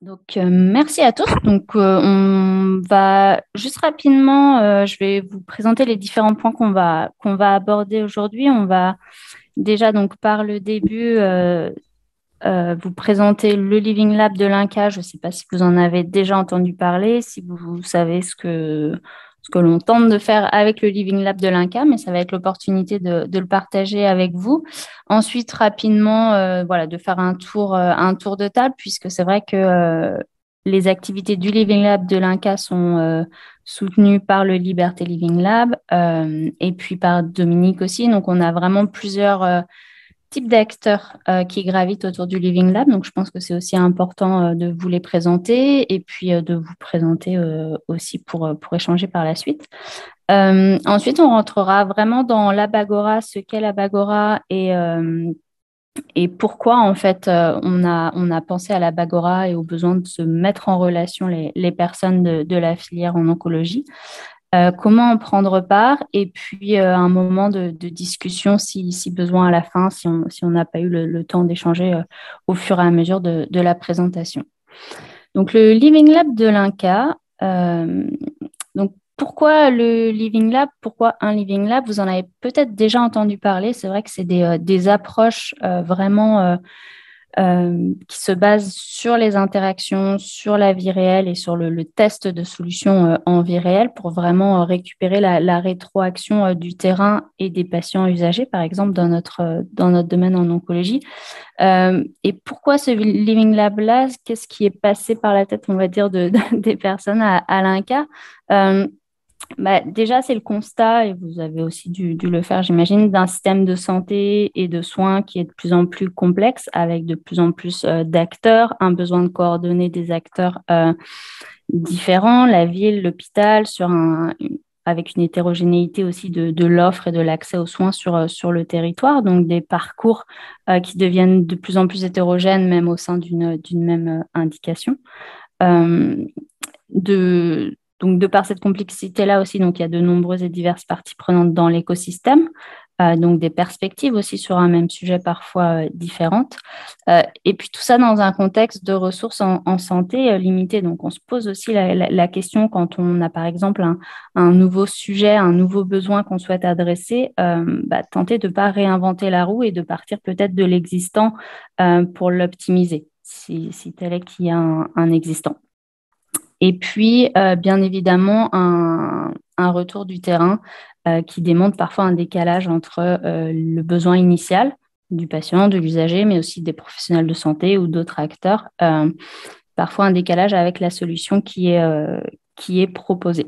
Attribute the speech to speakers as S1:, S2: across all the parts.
S1: Merci à tous. On va juste rapidement, je vais vous présenter les différents points qu'on va aborder aujourd'hui. On va déjà donc par le début vous présenter le Living Lab de l'INCA. Je ne sais pas si vous en avez déjà entendu parler, si vous savez ce que l'on tente de faire avec le Living Lab de l'INCA, mais ça va être l'opportunité de le partager avec vous. Ensuite, rapidement, voilà, de faire un tour de table, puisque c'est vrai que les activités du Living Lab de l'INCA sont soutenues par le Liberté Living Lab et puis par Dominique aussi. Donc, on a vraiment plusieurs types d'acteurs qui gravitent autour du Living Lab. Donc, je pense que c'est aussi important de vous les présenter et puis de vous présenter aussi pour échanger par la suite. Ensuite, on rentrera vraiment dans l'Abagora, ce qu'est l'Abagora et pourquoi, en fait, on a pensé à l'Abagora et au besoin de se mettre en relation les personnes de la filière en oncologie. Comment en prendre part et puis un moment de discussion si besoin à la fin, si on n'a pas eu le temps d'échanger au fur et à mesure de la présentation. Donc, le Living Lab de l'INCA. Donc, pourquoi le Living Lab? Pourquoi un Living Lab? Vous en avez peut-être déjà entendu parler. C'est vrai que c'est des approches vraiment qui se basent sur les interactions, sur la vie réelle et sur le test de solutions en vie réelle pour vraiment récupérer la rétroaction du terrain et des patients usagers, par exemple, dans notre domaine en oncologie. Et pourquoi ce Living Lab-là? Qu'est-ce qui est passé par la tête, on va dire, des personnes à l'INCA? Déjà, c'est le constat, et vous avez aussi dû le faire, j'imagine, d'un système de santé et de soins qui est de plus en plus complexe, avec de plus en plus d'acteurs, un besoin de coordonner des acteurs différents, la ville, l'hôpital, avec une hétérogénéité aussi de l'offre et de l'accès aux soins sur le territoire, donc des parcours qui deviennent de plus en plus hétérogènes, même au sein d'une même indication. Euh, donc, de par cette complexité-là aussi, donc il y a de nombreuses et diverses parties prenantes dans l'écosystème, donc des perspectives aussi sur un même sujet parfois différentes. Et puis tout ça dans un contexte de ressources en santé limitées. Donc on se pose aussi la question quand on a par exemple un nouveau sujet, un nouveau besoin qu'on souhaite adresser, tenter de ne pas réinventer la roue et de partir peut-être de l'existant pour l'optimiser, si tel est qu'il y a un existant. Et puis, bien évidemment, un retour du terrain qui démontre parfois un décalage entre le besoin initial du patient, de l'usager, mais aussi des professionnels de santé ou d'autres acteurs. Parfois un décalage avec la solution qui est proposée.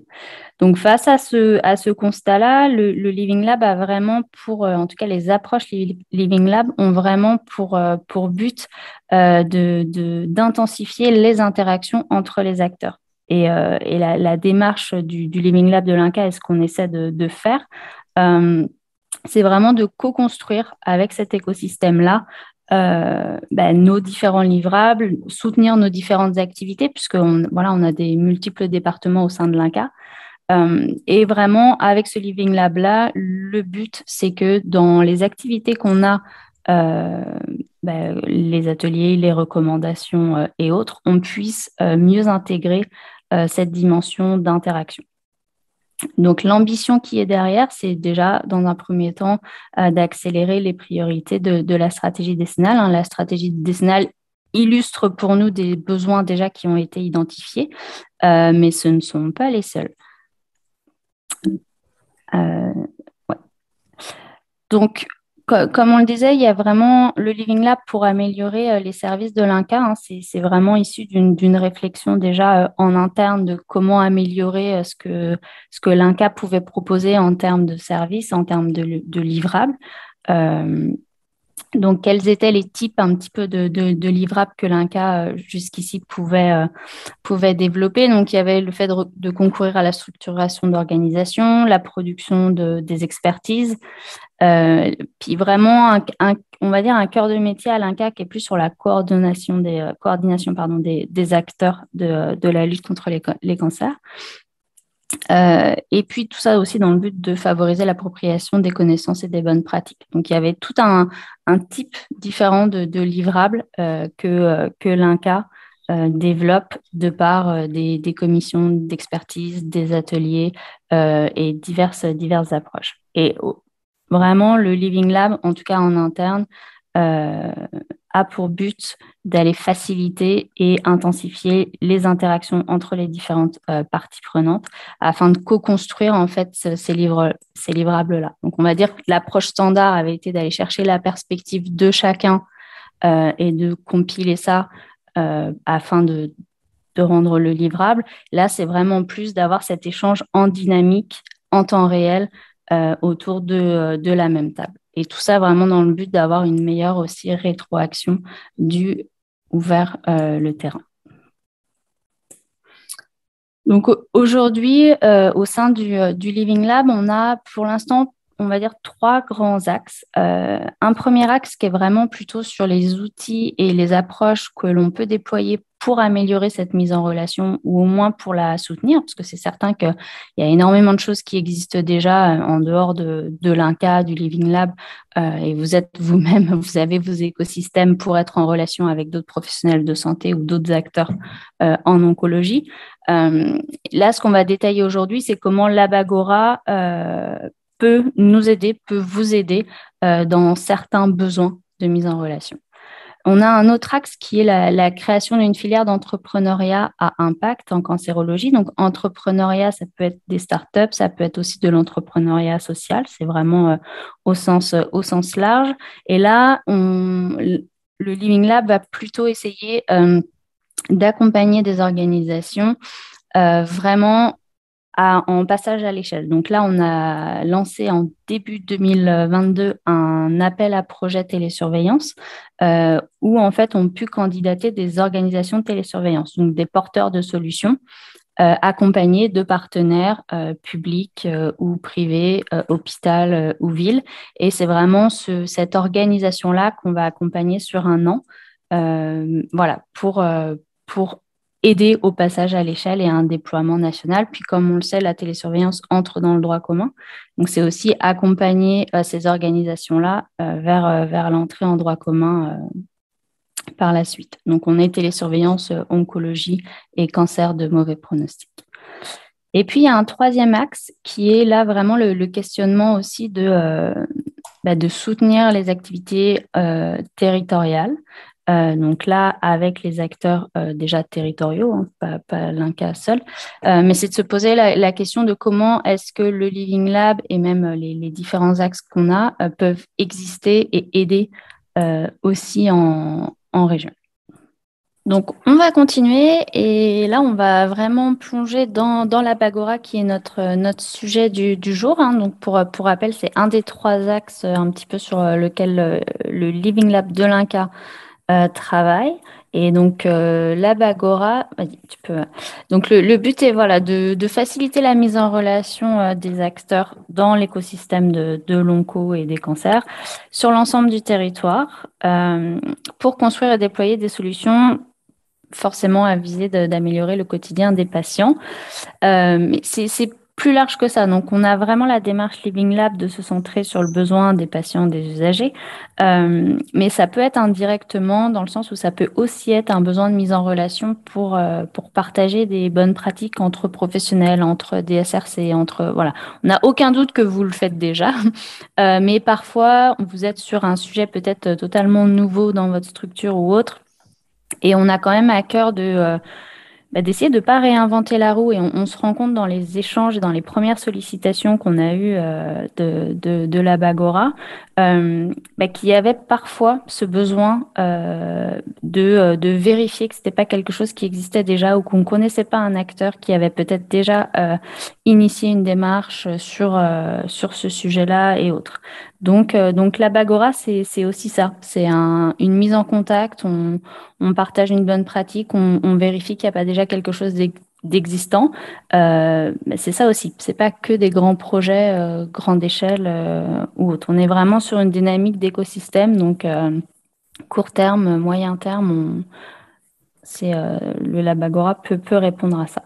S1: Donc, face à ce constat-là, le Living Lab a vraiment en tout cas, les approches Living Lab ont vraiment pour but d'intensifier les interactions entre les acteurs. Et la démarche du Living Lab de l'INCA est ce qu'on essaie de faire. C'est vraiment de co-construire avec cet écosystème-là nos différents livrables, soutenir nos différentes activités, puisque voilà, on a des multiples départements au sein de l'INCA. Et vraiment, avec ce Living Lab-là, le but, c'est que dans les activités qu'on a, euh, les ateliers, les recommandations et autres, on puisse mieux intégrer cette dimension d'interaction. Donc, l'ambition qui est derrière, c'est déjà, dans un premier temps, d'accélérer les priorités de la stratégie décennale, hein. La stratégie décennale illustre pour nous des besoins déjà qui ont été identifiés, mais ce ne sont pas les seuls. Euh, ouais. Donc, comme on le disait, il y a vraiment le Living Lab pour améliorer les services de l'INCA, hein. C'est vraiment issu d'une réflexion déjà en interne de comment améliorer ce que l'INCA pouvait proposer en termes de services, en termes de livrables. Euh, donc, quels étaient les types un petit peu de livrables que l'INCA jusqu'ici pouvait développer? Donc, il y avait le fait de concourir à la structuration d'organisation, la production des expertises, puis vraiment, on va dire un cœur de métier à l'INCA qui est plus sur la coordination pardon, des acteurs de la lutte contre les cancers. Et puis tout ça aussi dans le but de favoriser l'appropriation des connaissances et des bonnes pratiques. Donc il y avait tout un type différent de livrables que l'INCA développe de par des commissions d'expertise, des ateliers et diverses approches. Et vraiment, le Living Lab, en tout cas en interne, euh, a pour but d'aller faciliter et intensifier les interactions entre les différentes parties prenantes afin de co-construire en fait ces livrables-là. Donc, on va dire que l'approche standard avait été d'aller chercher la perspective de chacun et de compiler ça afin de rendre le livrable. Là, c'est vraiment plus d'avoir cet échange en dynamique, en temps réel, autour de la même table. Et tout ça vraiment dans le but d'avoir une meilleure aussi rétroaction du ou vers le terrain. Donc aujourd'hui, au sein du Living Lab, on a pour l'instant, on va dire, trois grands axes. Un premier axe qui est vraiment plutôt sur les outils et les approches que l'on peut déployer pour améliorer cette mise en relation ou au moins pour la soutenir, parce que c'est certain qu'il y a énormément de choses qui existent déjà en dehors de l'INCA, du Living Lab, et vous êtes vous-même, vous avez vos écosystèmes pour être en relation avec d'autres professionnels de santé ou d'autres acteurs en oncologie. Là, ce qu'on va détailler aujourd'hui, c'est comment l'Abagora peut nous aider, peut vous aider dans certains besoins de mise en relation. On a un autre axe qui est la création d'une filière d'entrepreneuriat à impact en cancérologie. Donc, entrepreneuriat, ça peut être des startups, ça peut être aussi de l'entrepreneuriat social. C'est vraiment au sens large. Et là, le Living Lab va plutôt essayer d'accompagner des organisations vraiment en passage à l'échelle. Donc là, on a lancé en début 2022 un appel à projet télésurveillance où en fait on pu candidater des organisations de télésurveillance, donc des porteurs de solutions accompagnés de partenaires publics ou privés, hôpital ou ville. Et c'est vraiment cette organisation-là qu'on va accompagner sur un an, voilà, pour aider au passage à l'échelle et à un déploiement national. Puis, comme on le sait, la télésurveillance entre dans le droit commun. Donc, c'est aussi accompagner ces organisations-là vers l'entrée en droit commun par la suite. Donc, on est télésurveillance, oncologie et cancer de mauvais pronostic. Et puis, il y a un troisième axe qui est là vraiment le questionnement aussi de soutenir les activités territoriales. Donc là, avec les acteurs déjà territoriaux, hein, pas l'INCa seul, mais c'est de se poser la question de comment est-ce que le Living Lab et même les différents axes qu'on a peuvent exister et aider aussi en région. Donc, on va continuer et là, on va vraiment plonger dans la Bagora qui est notre sujet du jour, hein. Donc, pour rappel, c'est un des trois axes un petit peu sur lequel le Living Lab de l'INCa travail. Et donc, la Bagora, vas-y, tu peux. Donc, le but est voilà, de faciliter la mise en relation des acteurs dans l'écosystème de l'onco et des cancers sur l'ensemble du territoire pour construire et déployer des solutions forcément à viser d'améliorer le quotidien des patients. Mais c'est plus large que ça. Donc, on a vraiment la démarche Living Lab de se centrer sur le besoin des patients, des usagers. Mais ça peut être indirectement dans le sens où ça peut aussi être un besoin de mise en relation pour partager des bonnes pratiques entre professionnels, entre DSRC, entre, voilà. On n'a aucun doute que vous le faites déjà. Mais parfois, vous êtes sur un sujet peut-être totalement nouveau dans votre structure ou autre. Et on a quand même à cœur d'essayer de ne pas réinventer la roue. Et on se rend compte dans les échanges et dans les premières sollicitations qu'on a eues de la Bagora qu'il y avait parfois ce besoin de vérifier que ce n'était pas quelque chose qui existait déjà ou qu'on ne connaissait pas un acteur qui avait peut-être déjà initié une démarche sur ce sujet-là et autres. Donc la Bagora, c'est aussi ça. C'est une mise en contact. On partage une bonne pratique, on vérifie qu'il n'y a pas déjà quelque chose d'existant. Mais c'est ça aussi. C'est pas que des grands projets, grande échelle ou autre. On est vraiment sur une dynamique d'écosystème. Donc, court terme, moyen terme, le Labagora peut répondre à ça.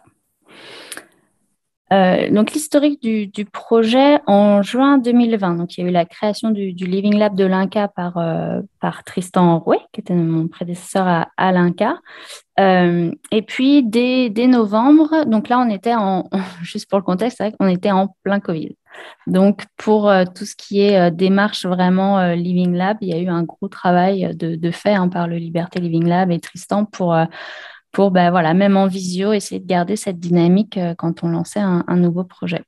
S1: Donc, l'historique du projet, en juin 2020, donc, il y a eu la création du Living Lab de l'INCA par Tristan Rouet, qui était mon prédécesseur à l'INCA. Et puis, dès novembre, donc là, on était juste pour le contexte, c'est vrai qu'on était en plein Covid. Donc, pour tout ce qui est démarche vraiment Living Lab, il y a eu un gros travail de fait par le Liberté Living Lab et Tristan pour ben, voilà, même en visio, essayer de garder cette dynamique quand on lançait un nouveau projet.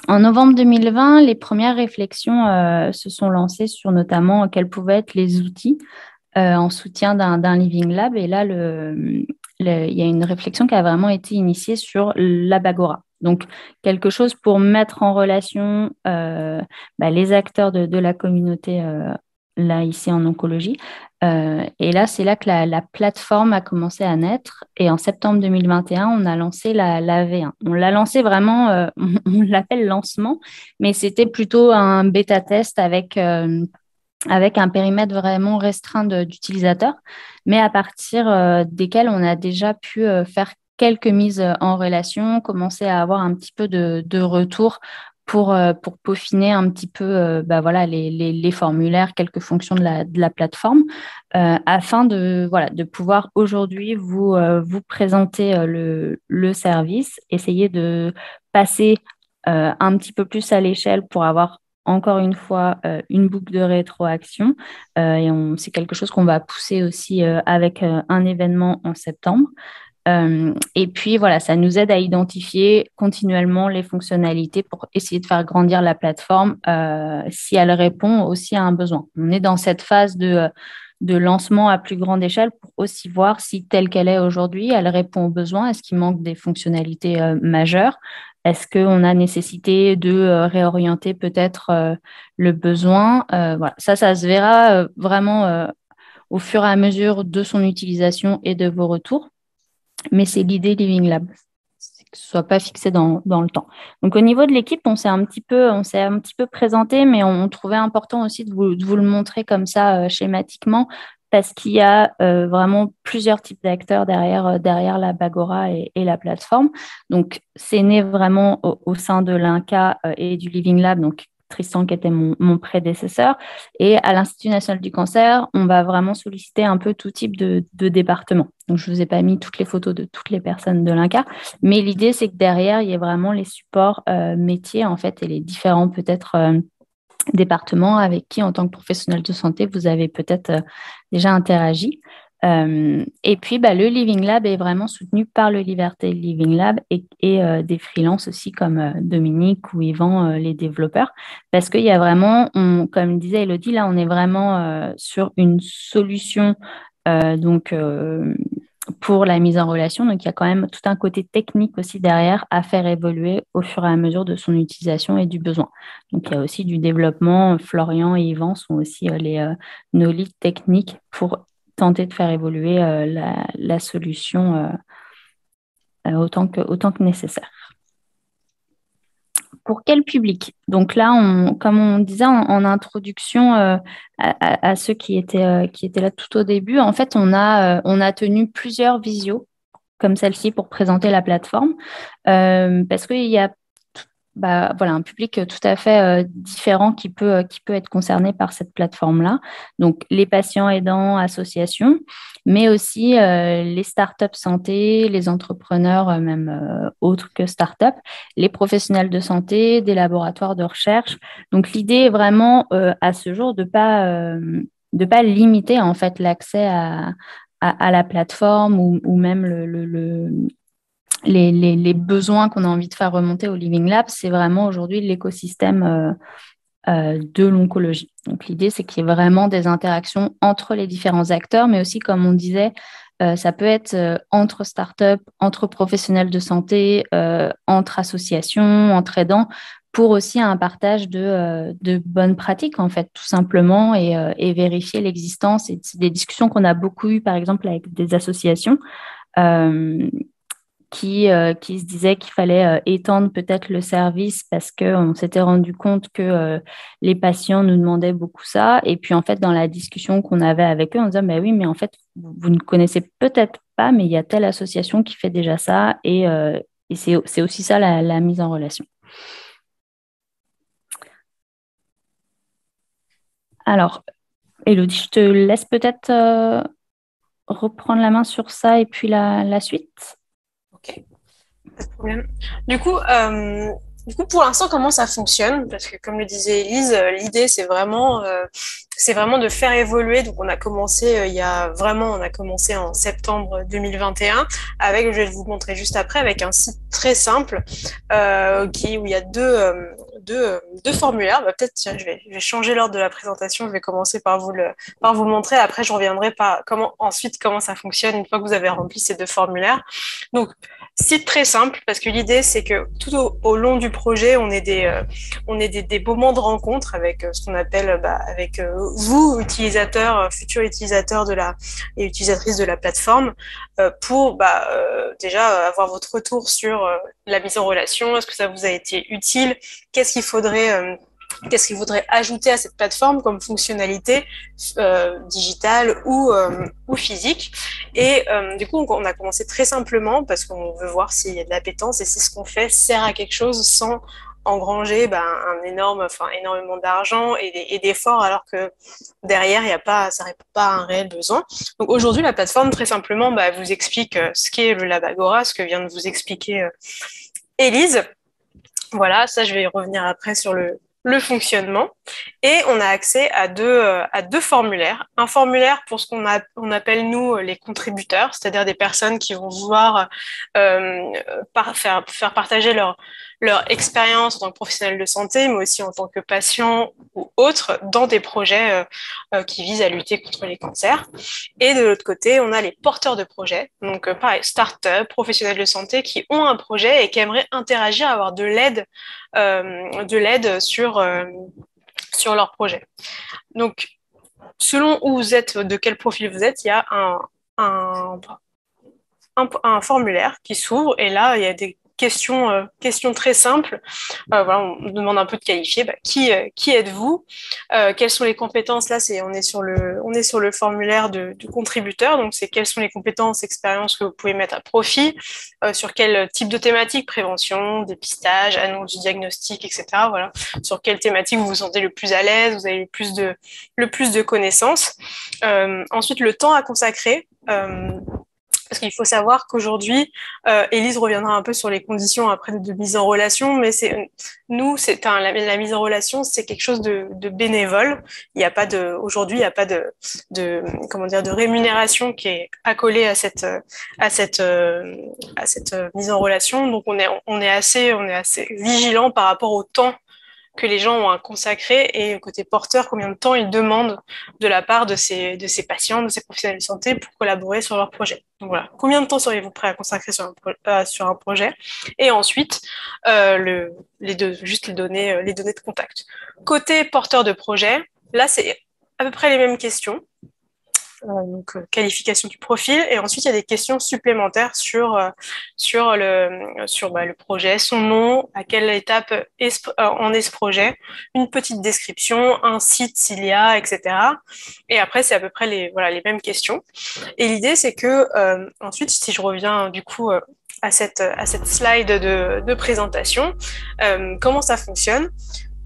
S1: En novembre 2020, les premières réflexions se sont lancées sur notamment quels pouvaient être les outils en soutien d'un Living Lab. Et là, il y a une réflexion qui a vraiment été initiée sur l'Abagora. Donc, quelque chose pour mettre en relation les acteurs de la communauté là, ici en oncologie. Et là, c'est là que la plateforme a commencé à naître. Et en septembre 2021, on a lancé la V1. On l'a lancé vraiment, on l'appelle lancement, mais c'était plutôt un bêta-test avec un périmètre vraiment restreint d'utilisateurs, mais à partir desquels on a déjà pu faire quelques mises en relation, commencer à avoir un petit peu de retour pour peaufiner un petit peu voilà, les formulaires, quelques fonctions de la plateforme, afin de pouvoir aujourd'hui vous présenter le service, essayer de passer un petit peu plus à l'échelle pour avoir encore une fois une boucle de rétroaction. C'est quelque chose qu'on va pousser aussi avec un événement en septembre. Et puis voilà, ça nous aide à identifier continuellement les fonctionnalités pour essayer de faire grandir la plateforme si elle répond aussi à un besoin. On est dans cette phase de lancement à plus grande échelle pour aussi voir si telle qu'elle est aujourd'hui, elle répond aux besoins. Est-ce qu'il manque des fonctionnalités majeures? Est-ce qu'on a nécessité de réorienter peut-être le besoin? Voilà. Ça se verra vraiment au fur et à mesure de son utilisation et de vos retours. Mais c'est l'idée Living Lab, c'est que ce ne soit pas fixé dans le temps. Donc, au niveau de l'équipe, on s'est un petit peu présenté, mais on trouvait important aussi de vous le montrer comme ça, schématiquement, parce qu'il y a vraiment plusieurs types d'acteurs derrière la Bagora et la plateforme. Donc, c'est né vraiment au sein de l'INCA et du Living Lab, donc Tristan qui était mon prédécesseur. Et à l'Institut national du cancer, on va vraiment solliciter un peu tout type de département. Donc, je ne vous ai pas mis toutes les photos de toutes les personnes de l'INCA, mais l'idée, c'est que derrière, il y ait vraiment les supports métiers, en fait, et les différents, peut-être, départements avec qui, en tant que professionnel de santé, vous avez peut-être déjà interagi. Et puis, le Living Lab est vraiment soutenu par le Liberté Living Lab et des freelances aussi comme Dominique ou Yvan, les développeurs, parce qu'il y a vraiment, comme disait Elodie, là, on est vraiment sur une solution donc pour la mise en relation. Donc, il y a quand même tout un côté technique aussi derrière à faire évoluer au fur et à mesure de son utilisation et du besoin. Donc, il y a aussi du développement. Florian et Yvan sont aussi nos leads techniques pour tenter de faire évoluer la solution autant que nécessaire. Pour quel public? Donc là, comme on disait en introduction à ceux qui étaient là tout au début, en fait, on a tenu plusieurs visios comme celle-ci pour présenter la plateforme parce qu'il y a voilà, un public tout à fait différent qui peut être concerné par cette plateforme-là. Donc, les patients aidants, associations, mais aussi les startups santé, les entrepreneurs, même autres que startups, les professionnels de santé, des laboratoires de recherche. Donc, l'idée est vraiment à ce jour de pas limiter en fait l'accès à la plateforme ou même les besoins qu'on a envie de faire remonter au Living Lab, c'est vraiment aujourd'hui l'écosystème de l'oncologie. Donc l'idée, c'est qu'il y ait vraiment des interactions entre les différents acteurs, mais aussi, comme on disait, ça peut être entre startups, entre professionnels de santé, entre associations, entre aidants, pour aussi un partage de bonnes pratiques, en fait, tout simplement, et vérifier l'existence. Et c'est des discussions qu'on a beaucoup eues, par exemple, avec des associations. Euh, qui se disait qu'il fallait étendre peut-être le service parce qu'on s'était rendu compte que les patients nous demandaient beaucoup ça. Et puis, en fait, dans la discussion qu'on avait avec eux, on disait, mais oui, mais en fait, vous ne connaissez peut-être pas, mais il y a telle association qui fait déjà ça Et c'est aussi ça la mise en relation. Alors, Élodie, je te laisse peut-être reprendre la main sur ça et puis la suite.
S2: Ok, pas de problème. Du coup, euh, pour l'instant, comment ça fonctionne? Parce que comme le disait Elise, l'idée c'est vraiment de faire évoluer. Donc, on a commencé on a commencé en septembre 2021 avec, je vais vous montrer juste après, avec un site très simple où il y a deux formulaires. Bah, peut-être, tiens, je vais changer l'ordre de la présentation. Je vais commencer par vous le montrer. Après, je reviendrai par comment ça fonctionne une fois que vous avez rempli ces deux formulaires. Donc, site très simple parce que l'idée c'est que au long du projet on ait des moments de rencontre avec ce qu'on appelle avec vous utilisateurs futurs utilisateurs et utilisatrices de la plateforme pour déjà avoir votre retour sur la mise en relation, est-ce que ça vous a été utile, qu'est-ce qu'il faudrait qu'est-ce qu'il faudrait ajouter à cette plateforme comme fonctionnalité digitale ou physique. Et du coup, on a commencé très simplement parce qu'on veut voir s'il y a de l'appétence et si ce qu'on fait sert à quelque chose sans engranger énormément d'argent et d'efforts alors que derrière, ça répond pas à un réel besoin. Donc aujourd'hui, la plateforme, très simplement, vous explique ce qu'est le Labagora, ce que vient de vous expliquer Élise. Voilà, ça, je vais y revenir après sur le fonctionnement. Et on a accès à deux formulaires. Un formulaire pour ce on appelle, nous, les contributeurs, c'est-à-dire des personnes qui vont vouloir faire partager leur expérience en tant que professionnel de santé, mais aussi en tant que patient ou autre, dans des projets qui visent à lutter contre les cancers. Et de l'autre côté, on a les porteurs de projets, donc pareil, start-up, professionnels de santé qui ont un projet et qui aimeraient interagir, avoir de l'aide sur leur projet. Donc, selon où vous êtes, de quel profil vous êtes, il y a un, un formulaire qui s'ouvre et là, il y a des questions très simples. Voilà, on demande un peu de qualifier. Qui êtes-vous? Quelles sont les compétences? Là, on est sur le formulaire de contributeur. Donc, c'est quelles sont les compétences, expériences que vous pouvez mettre à profit, sur quel type de thématique, prévention, dépistage, annonce du diagnostic, etc. Voilà, sur quelle thématique vous vous sentez le plus à l'aise, vous avez le plus de connaissances. Ensuite, le temps à consacrer. Parce qu'il faut savoir qu'aujourd'hui, Élise reviendra un peu sur les conditions après de mise en relation, mais la mise en relation, c'est quelque chose de bénévole. Il n'y a pas aujourd'hui, il n'y a pas comment dire, de rémunération qui est accolée à cette, à cette mise en relation. Donc on est assez vigilant par rapport au temps que les gens ont à consacrer et côté porteur, combien de temps ils demandent de la part de ces patients, de ces professionnels de santé pour collaborer sur leur projet. Donc voilà, combien de temps seriez-vous prêt à consacrer sur un projet? Et ensuite, les données de contact. Côté porteur de projet, là, c'est à peu près les mêmes questions. Qualification du profil et ensuite il y a des questions supplémentaires sur le projet, son nom, à quelle étape en est ce projet, une petite description, un site s'il y a, etc. Et après c'est à peu près les mêmes questions. Et l'idée c'est que ensuite si je reviens du coup à cette slide de présentation, comment ça fonctionne.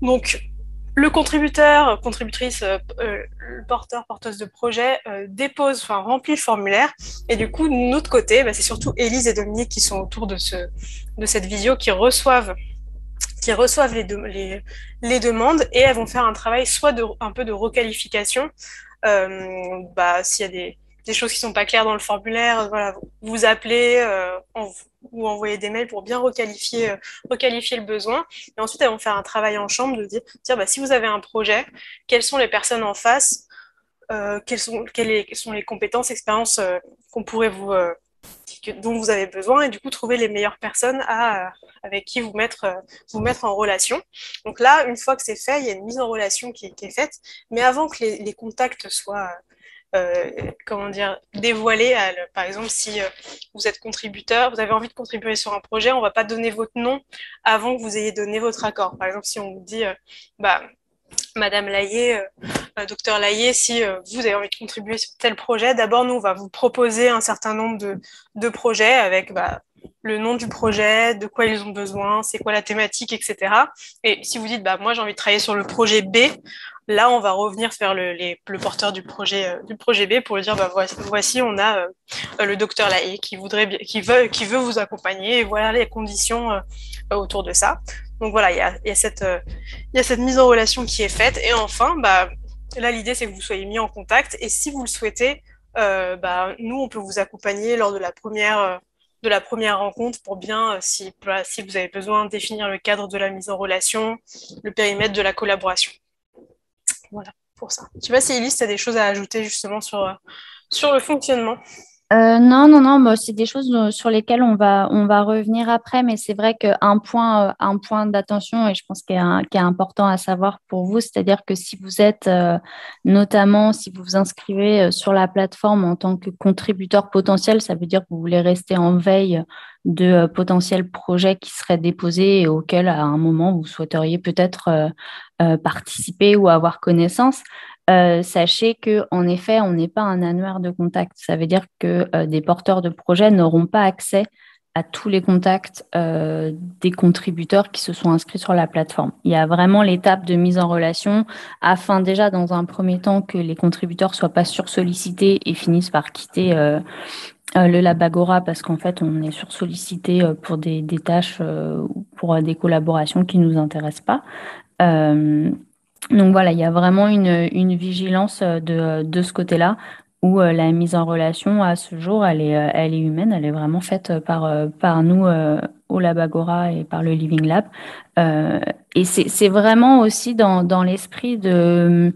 S2: Donc le contributeur, contributrice, le porteur, porteuse de projet remplit le formulaire. Et du coup, de notre côté, c'est surtout Élise et Dominique qui sont autour de cette visio qui reçoivent les demandes et elles vont faire un travail soit un peu de requalification. S'il y a des choses qui sont pas claires dans le formulaire, voilà, vous appelez ou envoyer des mails pour bien requalifier le besoin. Et ensuite, elles vont faire un travail en chambre de dire, tiens, si vous avez un projet, quelles sont les personnes en face, quelles sont les compétences, expériences qu'on pourrait dont vous avez besoin, et du coup trouver les meilleures personnes avec qui vous mettre en relation. Donc là, une fois que c'est fait, il y a une mise en relation qui est faite, mais avant que les contacts soient dévoilés. Par exemple, si vous êtes contributeur, vous avez envie de contribuer sur un projet, on va pas donner votre nom avant que vous ayez donné votre accord. Par exemple, si on vous dit, Madame Laillé, docteur Laillé, si vous avez envie de contribuer sur tel projet, d'abord, nous, on va vous proposer un certain nombre de projets avec le nom du projet, de quoi ils ont besoin, c'est quoi la thématique, etc. Et si vous dites, bah, moi, j'ai envie de travailler sur le projet B, là, on va revenir vers le porteur du projet B pour lui dire, bah, voici on a le docteur Lahaye qui veut vous accompagner et voilà les conditions autour de ça. Donc voilà, il y a cette mise en relation qui est faite. Et enfin, bah, là, l'idée, c'est que vous soyez mis en contact. Et si vous le souhaitez, bah, nous, on peut vous accompagner lors de la première rencontre pour bien, si vous avez besoin de définir le cadre de la mise en relation, le périmètre de la collaboration. Voilà, pour ça. Je ne sais pas si Elise, tu as des choses à ajouter justement sur le fonctionnement.
S1: Non, non, non, bah, c'est des choses sur lesquelles on va revenir après, mais c'est vrai un point d'attention, et je pense qu'il est important à savoir pour vous, c'est-à-dire que si vous êtes, notamment, si vous vous inscrivez sur la plateforme en tant que contributeur potentiel, ça veut dire que vous voulez rester en veille de potentiels projets qui seraient déposés et auxquels, à un moment, vous souhaiteriez peut-être participer ou avoir connaissance. Sachez que, en effet, on n'est pas un annuaire de contact. Ça veut dire que des porteurs de projets n'auront pas accès à tous les contacts des contributeurs qui se sont inscrits sur la plateforme. Il y a vraiment l'étape de mise en relation afin déjà, dans un premier temps, que les contributeurs ne soient pas sursollicités et finissent par quitter le Labagora parce qu'en fait, on est sursollicité pour des tâches ou pour des collaborations qui ne nous intéressent pas. Euh, donc voilà, il y a vraiment une vigilance de ce côté-là où la mise en relation à ce jour, elle est humaine, elle est vraiment faite par nous au Labagora et par le Living Lab. Euh, et c'est vraiment aussi dans l'esprit de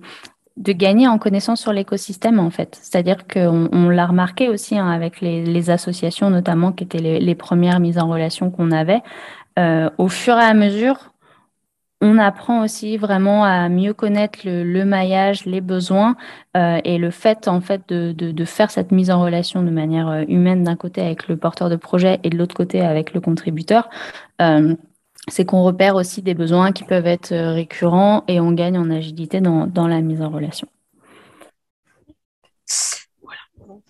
S1: gagner en connaissance sur l'écosystème en fait. C'est-à-dire qu'on l'a remarqué aussi hein, avec les associations notamment qui étaient les premières mises en relation qu'on avait. Au fur et à mesure, on apprend aussi vraiment à mieux connaître le maillage, les besoins et le fait en fait de faire cette mise en relation de manière humaine d'un côté avec le porteur de projet et de l'autre côté avec le contributeur. euh, c'est qu'on repère aussi des besoins qui peuvent être récurrents et on gagne en agilité dans la mise en relation.
S2: Voilà.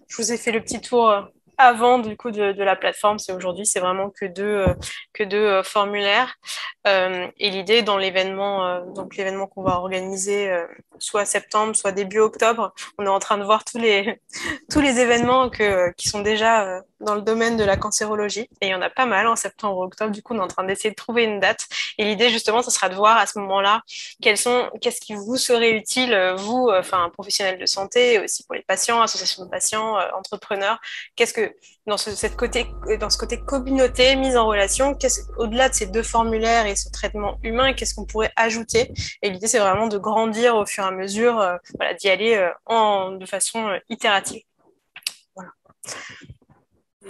S2: Je vous ai fait le petit tour avant du coup de la plateforme. C'est aujourd'hui, c'est vraiment que deux formulaires. Et l'idée dans l'événement, donc l'événement qu'on va organiser soit septembre, soit début octobre, on est en train de voir tous les événements qui sont déjà dans le domaine de la cancérologie. Et il y en a pas mal en septembre, octobre. Du coup, on est en train d'essayer de trouver une date. Et l'idée justement, ce sera de voir à ce moment-là qu'est-ce qui vous serait utile, vous, enfin, professionnels de santé, aussi pour les patients, associations de patients, entrepreneurs. Qu'est-ce que dans ce côté communauté, mise en relation, au-delà de ces deux formulaires et ce traitement humain, qu'est-ce qu'on pourrait ajouter? Et l'idée, c'est vraiment de grandir au fur et à mesure, voilà, d'y aller de façon itérative. Voilà.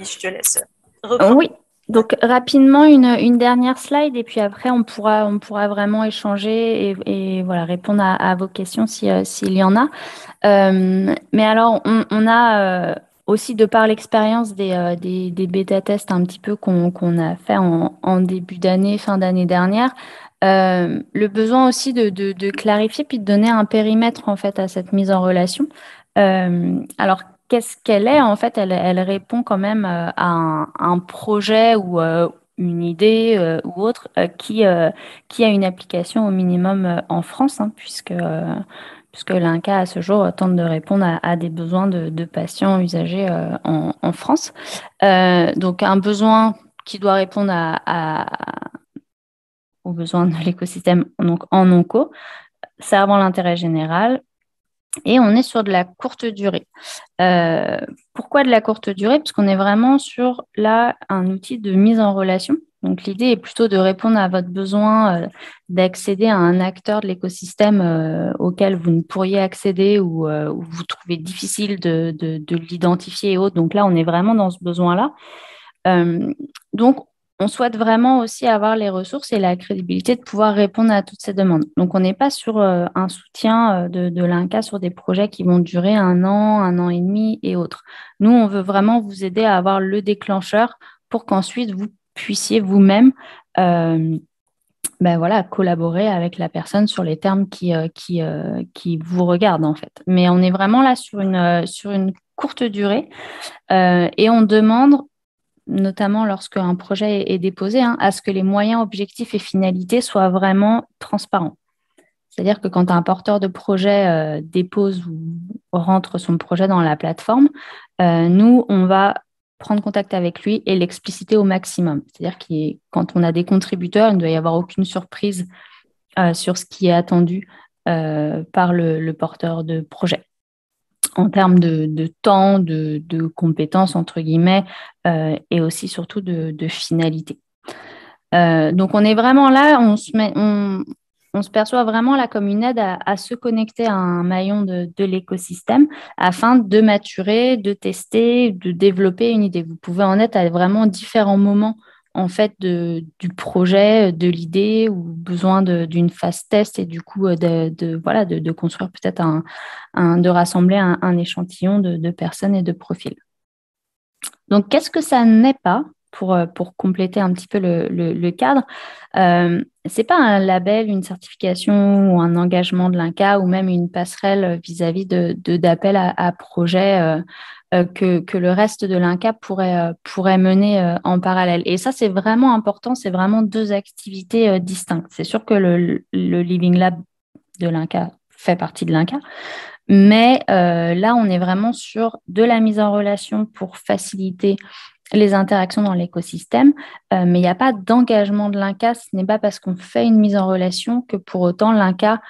S2: Et je te laisse reprendre.
S1: Oui, donc rapidement une dernière slide et puis après on pourra vraiment échanger et voilà, répondre à vos questions si, s'il y en a. Mais alors on a aussi de par l'expérience des bêta-tests un petit peu qu'on a fait en début d'année, fin d'année dernière, le besoin aussi de clarifier puis de donner un périmètre en fait à cette mise en relation. Alors qu'est-ce qu'elle est? En fait, elle répond quand même à un projet ou une idée ou autre qui a une application au minimum en France, hein, puisque l'INCa, à ce jour, tente de répondre à des besoins de patients usagers en France. Donc, un besoin qui doit répondre aux besoins de l'écosystème donc en onco, servant l'intérêt général, et on est sur de la courte durée. Euh, Pourquoi de la courte durée? Parce qu'on est vraiment sur là un outil de mise en relation. Donc l'idée est plutôt de répondre à votre besoin d'accéder à un acteur de l'écosystème auquel vous ne pourriez accéder ou vous trouvez difficile de l'identifier et autres. Donc là, on est vraiment dans ce besoin-là. Euh, donc, on souhaite vraiment aussi avoir les ressources et la crédibilité de pouvoir répondre à toutes ces demandes. Donc, on n'est pas sur un soutien de l'INCa sur des projets qui vont durer un an et demi et autres. Nous, on veut vraiment vous aider à avoir le déclencheur pour qu'ensuite vous puissiez vous-même ben voilà, collaborer avec la personne sur les termes qui vous regardent en fait. Mais on est vraiment là sur une courte durée et on demande notamment lorsque un projet est déposé, hein, à ce que les moyens, objectifs et finalités soient vraiment transparents. C'est-à-dire que quand un porteur de projet dépose ou rentre son projet dans la plateforme, nous, on va prendre contact avec lui et l'expliciter au maximum. C'est-à-dire que quand on a des contributeurs, il ne doit y avoir aucune surprise sur ce qui est attendu par le porteur de projet en termes de temps, de compétences, entre guillemets, et aussi surtout de finalité. Donc, on est vraiment là, on se perçoit vraiment là comme une aide à se connecter à un maillon de l'écosystème afin de maturer, de tester, de développer une idée. Vous pouvez en être à vraiment différents moments en fait du projet, de l'idée ou besoin d'une phase test et du coup voilà, de construire peut-être de rassembler un échantillon de personnes et de profils. Donc, qu'est-ce que ça n'est pas pour compléter un petit peu le cadre? C'est pas un label, une certification ou un engagement de l'INCa ou même une passerelle vis-à-vis d'appel à projet que le reste de l'INCa pourrait mener en parallèle. Et ça, c'est vraiment important. C'est vraiment deux activités distinctes. C'est sûr que le Living Lab de l'INCa fait partie de l'INCa. Mais là, on est vraiment sur de la mise en relation pour faciliter les interactions dans l'écosystème, mais il n'y a pas d'engagement de l'INCa. Ce n'est pas parce qu'on fait une mise en relation que pour autant l'INCa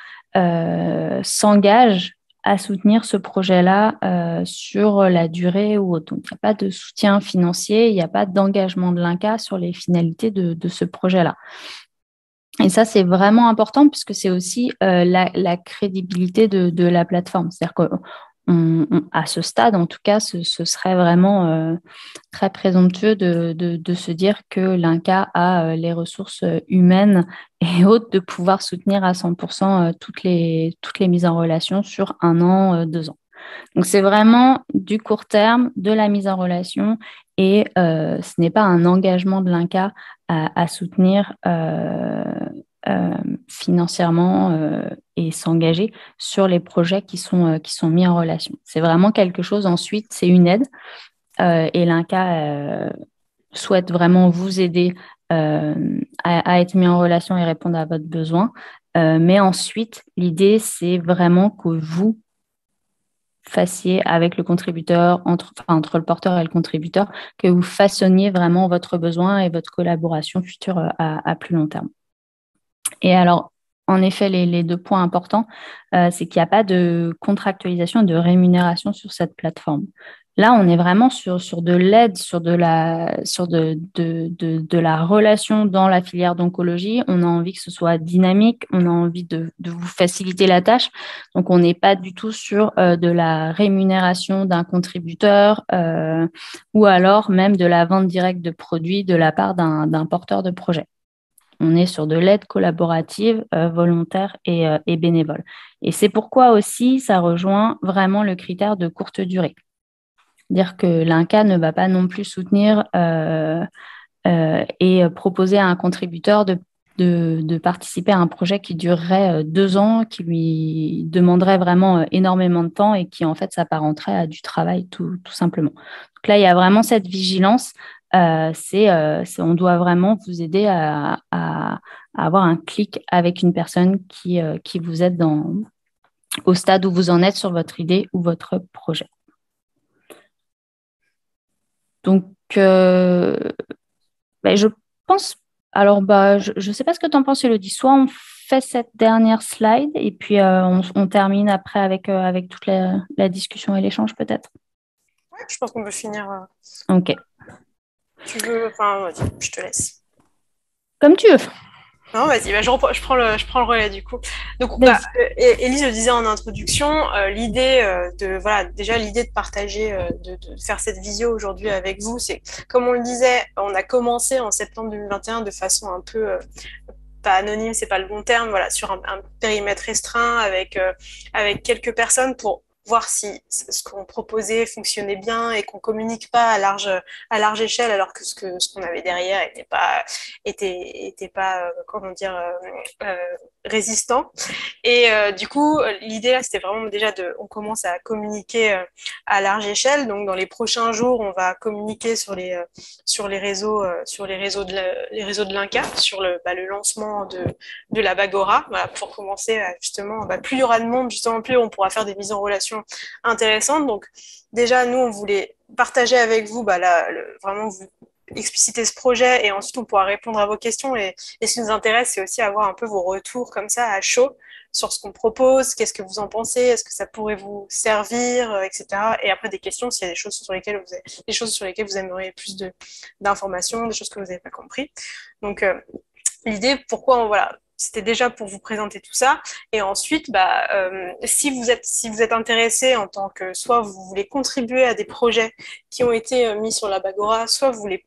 S1: s'engage à soutenir ce projet-là sur la durée ou autre. Donc, il n'y a pas de soutien financier, il n'y a pas d'engagement de l'INCa sur les finalités de ce projet-là. Et ça, c'est vraiment important puisque c'est aussi la crédibilité de la plateforme. C'est-à-dire qu'à ce stade, en tout cas, ce serait vraiment très présomptueux de se dire que l'INCa a les ressources humaines et autres de pouvoir soutenir à 100% toutes les mises en relation sur 1 an, 2 ans. Donc, c'est vraiment du court terme, de la mise en relation et ce n'est pas un engagement de l'INCa à soutenir financièrement et s'engager sur les projets qui sont mis en relation. C'est vraiment quelque chose, ensuite, c'est une aide et l'INCa souhaite vraiment vous aider à être mis en relation et répondre à votre besoin. Mais ensuite, l'idée, c'est vraiment que vous fassiez avec le contributeur, entre le porteur et le contributeur, que vous façonniez vraiment votre besoin et votre collaboration future à plus long terme. Et alors, en effet, les 2 points importants, c'est qu'il n'y a pas de contractualisation et de rémunération sur cette plateforme. Là, on est vraiment sur de l'aide, sur de la relation dans la filière d'oncologie. On a envie que ce soit dynamique, on a envie de vous faciliter la tâche. Donc, on n'est pas du tout sur de la rémunération d'un contributeur ou alors même de la vente directe de produits de la part d'un porteur de projet. On est sur de l'aide collaborative, volontaire et bénévole. Et c'est pourquoi aussi ça rejoint vraiment le critère de courte durée. Dire que l'INCa ne va pas non plus soutenir et proposer à un contributeur de participer à un projet qui durerait 2 ans, qui lui demanderait vraiment énormément de temps et qui en fait s'apparenterait à du travail tout simplement. Donc là, il y a vraiment cette vigilance. On doit vraiment vous aider à avoir un clic avec une personne qui vous aide au stade où vous en êtes sur votre idée ou votre projet. Donc, je pense, alors je ne sais pas ce que tu en penses, Elodie. Soit on fait cette dernière slide et puis on termine après avec toute la discussion et l'échange peut-être.
S2: Ouais, je pense qu'on peut finir.
S1: Ok.
S2: Tu veux, enfin, vas-y, je te laisse.
S1: Comme tu veux.
S2: Non, vas-y, je prends le relais du coup. Donc, Élise le disait en introduction, l'idée l'idée de partager, de faire cette visio aujourd'hui avec vous, c'est, comme on le disait, on a commencé en septembre 2021 de façon un peu, pas anonyme, c'est pas le bon terme, voilà, sur un périmètre restreint avec quelques personnes pour voir si ce qu'on proposait fonctionnait bien et qu'on communique pas à large échelle, alors que ce qu'on avait derrière était pas comment dire résistant. Et du coup, l'idée là, c'était vraiment déjà on commence à communiquer à large échelle. Donc, dans les prochains jours, on va communiquer sur les réseaux les réseaux de l'INCA, sur le lancement de la Bagora, voilà, pour commencer à justement, plus il y aura de monde, justement, plus on pourra faire des mises en relation intéressantes. Donc, déjà, nous, on voulait partager avec vous, vraiment vous expliciter ce projet et ensuite on pourra répondre à vos questions. Et ce qui nous intéresse, c'est aussi avoir un peu vos retours comme ça à chaud sur ce qu'on propose, qu'est-ce que vous en pensez, est-ce que ça pourrait vous servir, etc. Et après des questions s'il y a des choses sur lesquelles vous aimeriez plus d'informations, des choses que vous n'avez pas compris. Donc l'idée, voilà, c'était déjà pour vous présenter tout ça. Et ensuite, si vous êtes intéressé en tant que, soit vous voulez contribuer à des projets qui ont été mis sur la Bagora, soit vous voulez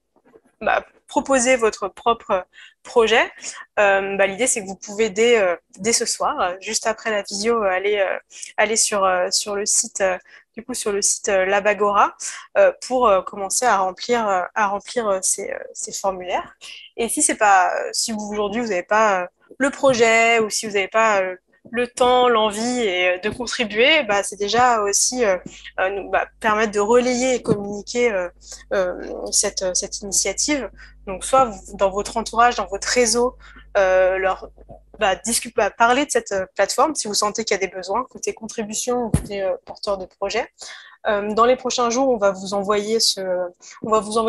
S2: proposer votre propre projet, l'idée c'est que vous pouvez dès ce soir, juste après la visio, aller sur le site, sur le site Labagora, pour commencer à remplir ces formulaires. Et si c'est pas, si vous aujourd'hui vous n'avez pas le projet ou si vous n'avez pas le temps, l'envie et de contribuer, c'est déjà aussi permettre de relayer et communiquer cette initiative. Donc, soit dans votre entourage, dans votre réseau, parler de cette plateforme si vous sentez qu'il y a des besoins, côté contribution ou côté porteur de projet. Dans les prochains jours, on va vous envoyer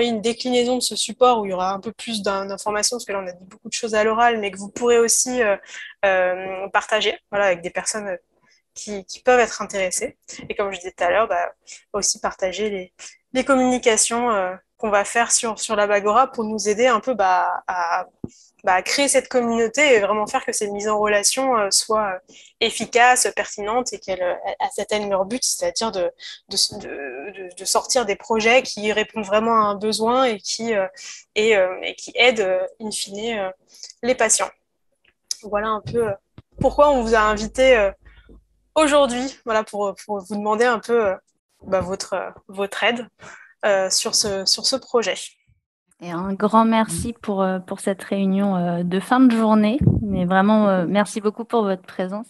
S2: une déclinaison de ce support où il y aura un peu plus d'informations, parce que là, on a dit beaucoup de choses à l'oral, mais que vous pourrez aussi partager, voilà, avec des personnes qui peuvent être intéressées. Et comme je disais tout à l'heure, aussi partager les communications qu'on va faire sur la Bagora pour nous aider un peu à créer cette communauté et vraiment faire que ces mises en relation soient efficaces, pertinentes et qu'elles atteignent leur but, c'est-à-dire de sortir des projets qui répondent vraiment à un besoin et qui aident in fine les patients. Voilà un peu pourquoi on vous a invité aujourd'hui, voilà, pour vous demander un peu votre aide sur ce projet.
S1: Et un grand merci pour cette réunion de fin de journée. Mais vraiment, merci beaucoup pour votre présence.